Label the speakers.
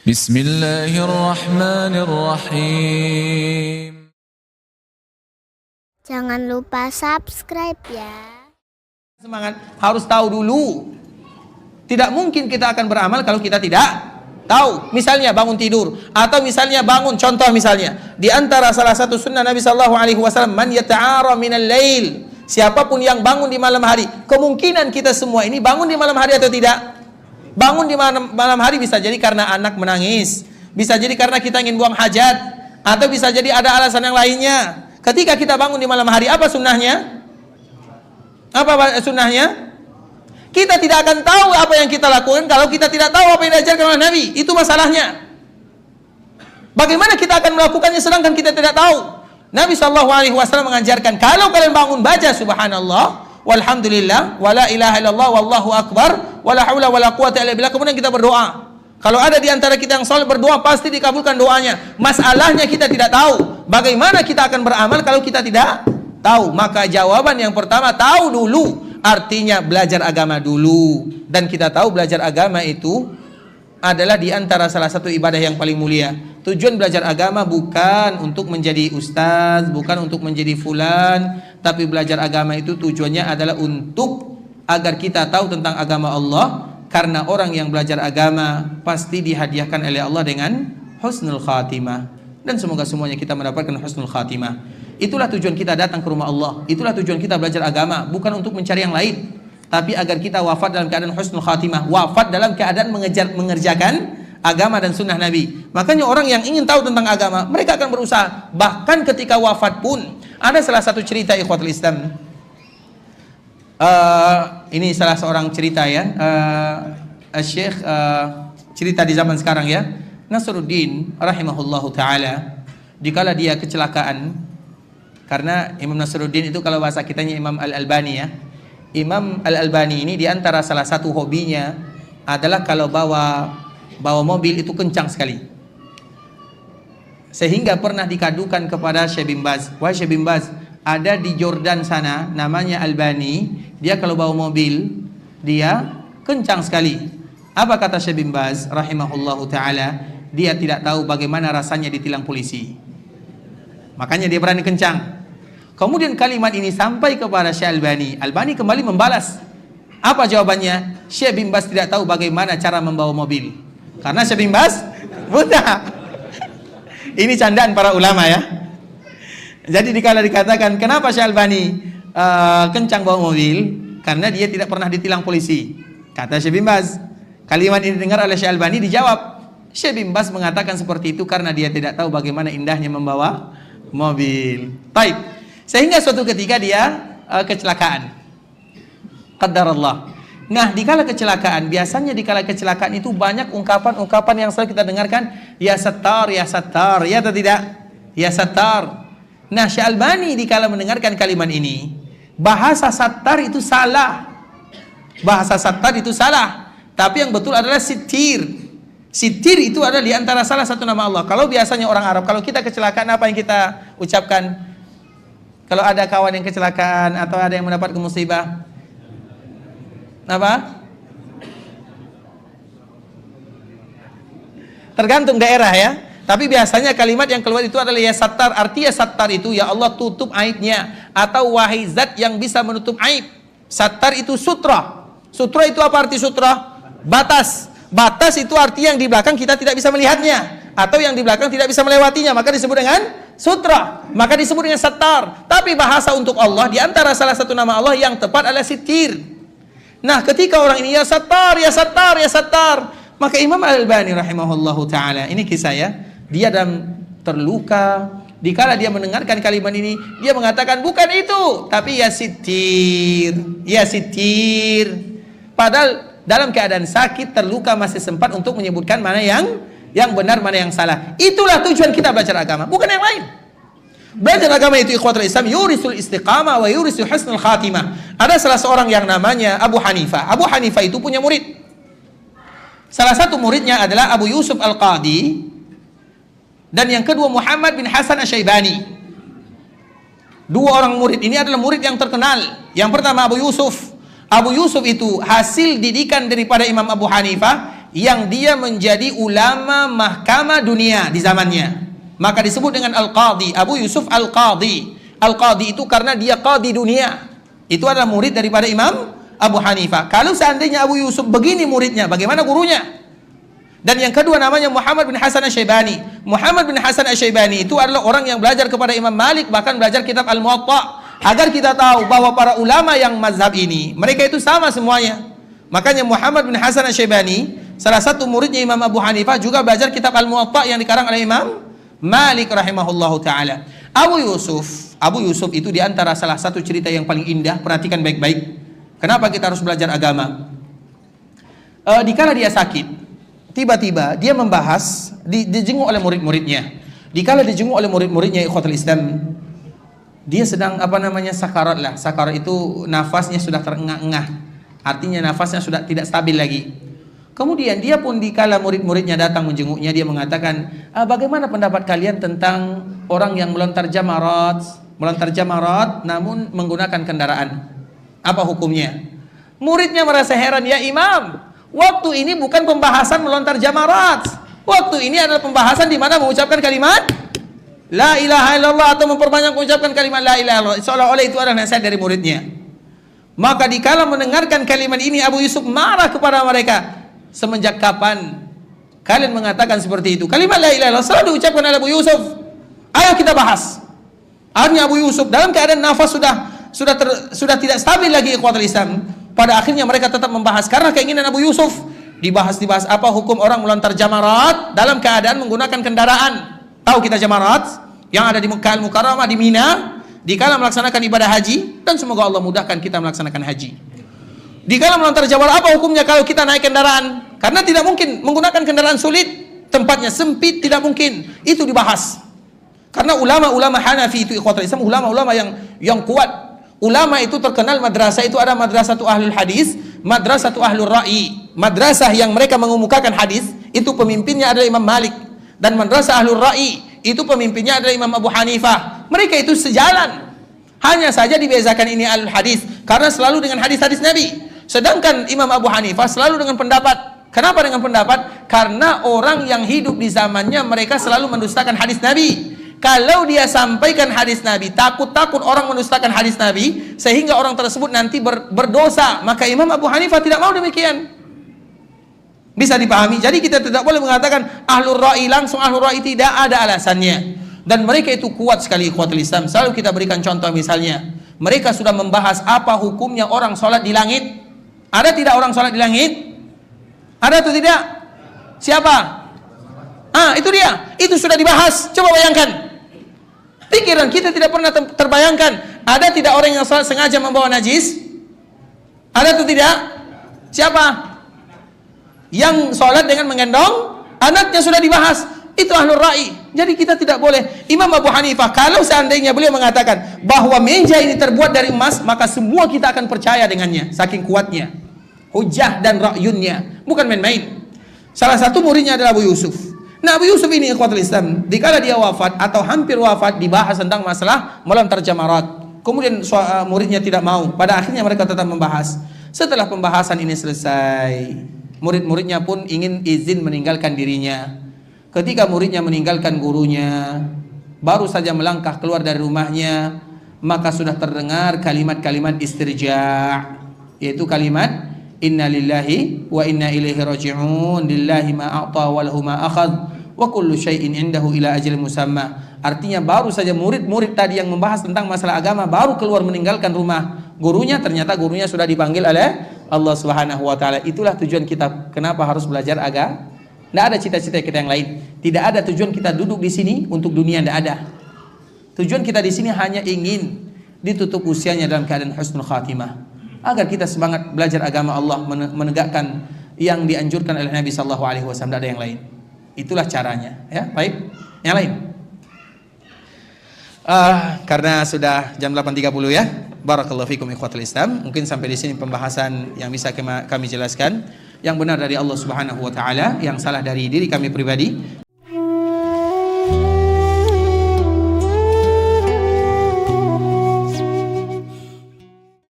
Speaker 1: Bismillahirrahmanirrahim.
Speaker 2: Jangan lupa subscribe ya.
Speaker 3: Semangat, harus tahu dulu. Tidak mungkin kita akan beramal kalau kita tidak tahu. Misalnya bangun tidur, atau misalnya bangun, contoh misalnya, di antara salah satu sunnah Nabi SAW, man yata'ara minal lail, siapapun yang bangun di malam hari. Kemungkinan kita semua ini bangun di malam hari atau tidak? Bangun di malam hari bisa jadi karena anak menangis, bisa jadi karena kita ingin buang hajat, atau bisa jadi ada alasan yang lainnya. Ketika kita bangun di malam hari, apa sunnahnya? Apa sunnahnya? Kita tidak akan tahu apa yang kita lakukan kalau kita tidak tahu apa yang diajarkan oleh Nabi. Itu masalahnya. Bagaimana kita akan melakukannya sedangkan kita tidak tahu? Nabi SAW mengajarkan, kalau kalian bangun, baca subhanallah, walhamdulillah, wala ilaha illallah, wallahu akbar, wala haula wala quwata illa billah. Kemudian kita berdoa. Kalau ada di antara kita yang saleh berdoa, pasti dikabulkan doanya. Masalahnya kita tidak tahu. Bagaimana kita akan beramal kalau kita tidak tahu? Maka jawaban yang pertama, tahu dulu. Artinya belajar agama dulu. Dan kita tahu belajar agama itu adalah di antara salah satu ibadah yang paling mulia. Tujuan belajar agama bukan untuk menjadi ustaz, bukan untuk menjadi fulan, tapi belajar agama itu tujuannya adalah untuk agar kita tahu tentang agama Allah. Karena orang yang belajar agama pasti dihadiahkan oleh Allah dengan husnul khatimah. Dan semoga semuanya kita mendapatkan husnul khatimah. Itulah tujuan kita datang ke rumah Allah. Itulah tujuan kita belajar agama, bukan untuk mencari yang lain, tapi agar kita wafat dalam keadaan husnul khatimah, wafat dalam keadaan mengerjakan agama dan sunnah Nabi. Makanya orang yang ingin tahu tentang agama, mereka akan berusaha. Bahkan ketika wafat pun, ada salah satu cerita ikhwatul Islam. Ini salah seorang cerita ya, Syekh cerita di zaman sekarang ya, Nasruddin rahimahullahu taala, dikala dia kecelakaan, karena Imam Nasruddin itu kalau bahasa kitanya Imam Al-Albani ya. Imam Al-Albani ini diantara salah satu hobinya adalah kalau bawa mobil itu kencang sekali, sehingga pernah dikadukan kepada Syekh bin Baz. Wahai Syekh bin Baz, ada di Jordan sana namanya Albani, dia kalau bawa mobil dia kencang sekali. Apa kata Syekh bin Baz rahimahullahu taala? Dia tidak tahu bagaimana rasanya ditilang polisi, makanya dia berani kencang. Kemudian kalimat ini sampai kepada Syekh Albani. Albani kembali membalas. Apa jawabannya? Syekh bin Baz tidak tahu bagaimana cara membawa mobil, karena Syekh bin Baz buta. Ini candaan para ulama ya. Jadi dikala dikatakan kenapa Syekh Albani kencang bawa mobil, karena dia tidak pernah ditilang polisi, kata Syekh bin Baz. Kalimat ini dengar oleh Syekh Albani, dijawab Syekh bin Baz mengatakan seperti itu karena dia tidak tahu bagaimana indahnya membawa mobil. Baik. Sehingga suatu ketika dia kecelakaan. Qadarullah. Nah, dikala kecelakaan, biasanya dikala kecelakaan itu banyak ungkapan-ungkapan yang selalu kita dengarkan, ya Sattar, ya Sattar, ya atau tidak? Ya Sattar. Nah, Syekh Albani dikala mendengarkan kalimat ini, bahasa Sattar itu salah. Bahasa Sattar itu salah. Tapi yang betul adalah Sittir. Sittir itu adalah di antara salah satu nama Allah. Kalau biasanya orang Arab, kalau kita kecelakaan, apa yang kita ucapkan? Kalau ada kawan yang kecelakaan atau ada yang mendapat musibah, apa? Tergantung daerah ya. Tapi biasanya kalimat yang keluar itu adalah ya Sattar. Artinya Sattar itu ya Allah tutup aibnya, atau wahai zat yang bisa menutup aib. Sattar itu sutra. Sutra itu apa arti sutra? Batas. Batas itu arti yang di belakang kita tidak bisa melihatnya, atau yang di belakang tidak bisa melewatinya, maka disebut dengan sutra, maka disebut dengan Sattar. Tapi bahasa untuk Allah, di antara salah satu nama Allah yang tepat adalah Sittir. Nah, ketika orang ini ya Sattar, ya Sattar, ya Sattar, maka Imam Al-Albani rahimahullahu taala, ini kisah ya, dia dalam terluka, dikala dia mendengarkan kalimat ini, dia mengatakan bukan itu, tapi ya Sittir, ya Sittir. Padahal dalam keadaan sakit, terluka, masih sempat untuk menyebutkan mana yang benar, mana yang salah. Itulah tujuan kita belajar agama, bukan yang lain. Belajar agama itu ikhwatul Islam yurisul istiqamah wa yurisul husnul khatimah. Ada salah seorang yang namanya Abu Hanifah. Abu Hanifah itu punya murid. Salah satu muridnya adalah Abu Yusuf Al-Qadi, dan yang kedua Muhammad bin Hasan Asy-Syaibani. Dua orang murid ini adalah murid yang terkenal. Yang pertama Abu Yusuf. Abu Yusuf itu hasil didikan daripada Imam Abu Hanifah yang dia menjadi ulama mahkamah dunia di zamannya. Maka disebut dengan Al-Qadhi, Abu Yusuf Al-Qadhi. Al-Qadhi itu karena dia qadhi dunia. Itu adalah murid daripada Imam Abu Hanifah. Kalau seandainya Abu Yusuf begini muridnya, bagaimana gurunya? Dan yang kedua namanya Muhammad bin Hasan Asy-Syaibani. Muhammad bin Hasan Asy-Syaibani itu adalah orang yang belajar kepada Imam Malik, bahkan belajar kitab Al-Muwatta. Agar kita tahu bahwa para ulama yang mazhab ini, mereka itu sama semuanya. Makanya Muhammad bin Hasan Asy-Syaibani, salah satu muridnya Imam Abu Hanifah, juga belajar kitab Al-Muwatta yang dikarang oleh Imam Malik rahimahullahu ta'ala. Abu Yusuf itu diantara salah satu cerita yang paling indah. Perhatikan baik-baik. Kenapa kita harus belajar agama? Dikala dia sakit, tiba-tiba dia membahas, dijenguk oleh murid-muridnya. Dikala dijenguk oleh murid-muridnya ikhwatul Islam, dia sedang sakarat lah. Sakarat itu nafasnya sudah terengah-engah. Artinya nafasnya sudah tidak stabil lagi. Kemudian dia pun dikala murid-muridnya datang menjenguknya, dia mengatakan, bagaimana pendapat kalian tentang orang yang melontar jamarat namun menggunakan kendaraan? Apa hukumnya? Muridnya merasa heran, ya Imam, waktu ini bukan pembahasan melontar jamarat. Waktu ini adalah pembahasan di mana mengucapkan kalimat La ilaha illallah atau memperbanyak mengucapkan kalimat La ilaha illallah. Seolah-olah itu adalah nasihat dari muridnya. Maka dikala mendengarkan kalimat ini, Abu Yusuf marah kepada mereka. Semenjak kapan kalian mengatakan seperti itu? Kalimat La ilaha illallah selalu diucapkan oleh Abu Yusuf. Ayo kita bahas. Akhirnya Abu Yusuf dalam keadaan nafas sudah tidak stabil lagi ikhwatul Islam. Pada akhirnya mereka tetap membahas karena keinginan Abu Yusuf. Dibahas apa hukum orang melontar jamarat dalam keadaan menggunakan kendaraan. Tahu kita jamarat yang ada di Mekkah Al-Mukarramah, di Mina, dikala melaksanakan ibadah haji, dan semoga Allah mudahkan kita melaksanakan haji. Dikala melontar jamarat, apa hukumnya kalau kita naik kendaraan? Karena tidak mungkin menggunakan kendaraan sulit, tempatnya sempit, tidak mungkin. Itu dibahas. Karena ulama-ulama Hanafi itu ikhwatul Islam, ulama-ulama yang kuat. Ulama itu terkenal madrasah itu ada madrasatu ahlul hadis, madrasatu ahlul ra'i. Madrasah yang mereka mengemukakan hadis, itu pemimpinnya adalah Imam Malik. Dan madrasah ahlul ra'i itu pemimpinnya adalah Imam Abu Hanifah. Mereka itu sejalan. Hanya saja dibezakan ini ahlul hadis karena selalu dengan hadis-hadis Nabi. Sedangkan Imam Abu Hanifah selalu dengan pendapat. Kenapa dengan pendapat? Karena orang yang hidup di zamannya mereka selalu mendustakan hadis Nabi. Kalau dia sampaikan hadis Nabi, takut orang mendustakan hadis Nabi sehingga orang tersebut nanti berdosa, maka Imam Abu Hanifah tidak mau demikian. Bisa dipahami? Jadi kita tidak boleh mengatakan ahlur ra'i, langsung ahlur ra'i, tidak ada alasannya. Dan mereka itu kuat sekali ikhwatul Islam. Selalu kita berikan contoh, misalnya mereka sudah membahas apa hukumnya orang sholat di langit. Ada tidak orang sholat di langit? Ada atau tidak? Siapa? Itu dia. Itu sudah dibahas. Coba bayangkan. Pikiran kita tidak pernah terbayangkan. Ada tidak orang yang sholat sengaja membawa najis? Ada atau tidak? Siapa? Yang sholat dengan menggendong anaknya sudah dibahas. Itu ahlur ra'i. Jadi kita tidak boleh. Imam Abu Hanifah kalau seandainya beliau mengatakan bahwa meja ini terbuat dari emas, maka semua kita akan percaya dengannya, saking kuatnya hujah dan ra'yunnya, bukan main-main. Salah satu muridnya adalah Abu Yusuf. Nah, Abu Yusuf ini ikhwatul Islam, dikala dia wafat atau hampir wafat, dibahas tentang masalah melontar jamarat. Kemudian muridnya tidak mau. Pada akhirnya mereka tetap membahas. Setelah pembahasan ini selesai, murid-muridnya pun ingin izin meninggalkan dirinya. Ketika muridnya meninggalkan gurunya, baru saja melangkah keluar dari rumahnya, maka sudah terdengar kalimat-kalimat istirja', yaitu kalimat inna lillahi wa inna ilaihi raji'un, lillahi ma a'ta wa lahu ma akhadh wa kullu syai'in indahu ila ajalin musamma. Artinya baru saja murid-murid tadi yang membahas tentang masalah agama baru keluar meninggalkan rumah gurunya, ternyata gurunya sudah dipanggil oleh Allah Subhanahu wa taala. Itulah tujuan kita kenapa harus belajar agama. Tidak ada cita-cita kita yang lain. Tidak ada tujuan kita duduk di sini untuk dunia, tidak ada. Tujuan kita di sini hanya ingin ditutup usianya dalam keadaan husnul khatimah, agar kita semangat belajar agama Allah, menegakkan yang dianjurkan oleh Nabi sallallahu alaihi wasallam. Tidak ada yang lain. Itulah caranya, ya. Baik. Yang lain. Karena sudah jam 8.30 ya. Barakallahu fikum ikhwatul Islam. Mungkin sampai di sini pembahasan yang bisa kami jelaskan. Yang benar dari Allah Subhanahu wa taala, yang salah dari diri kami pribadi.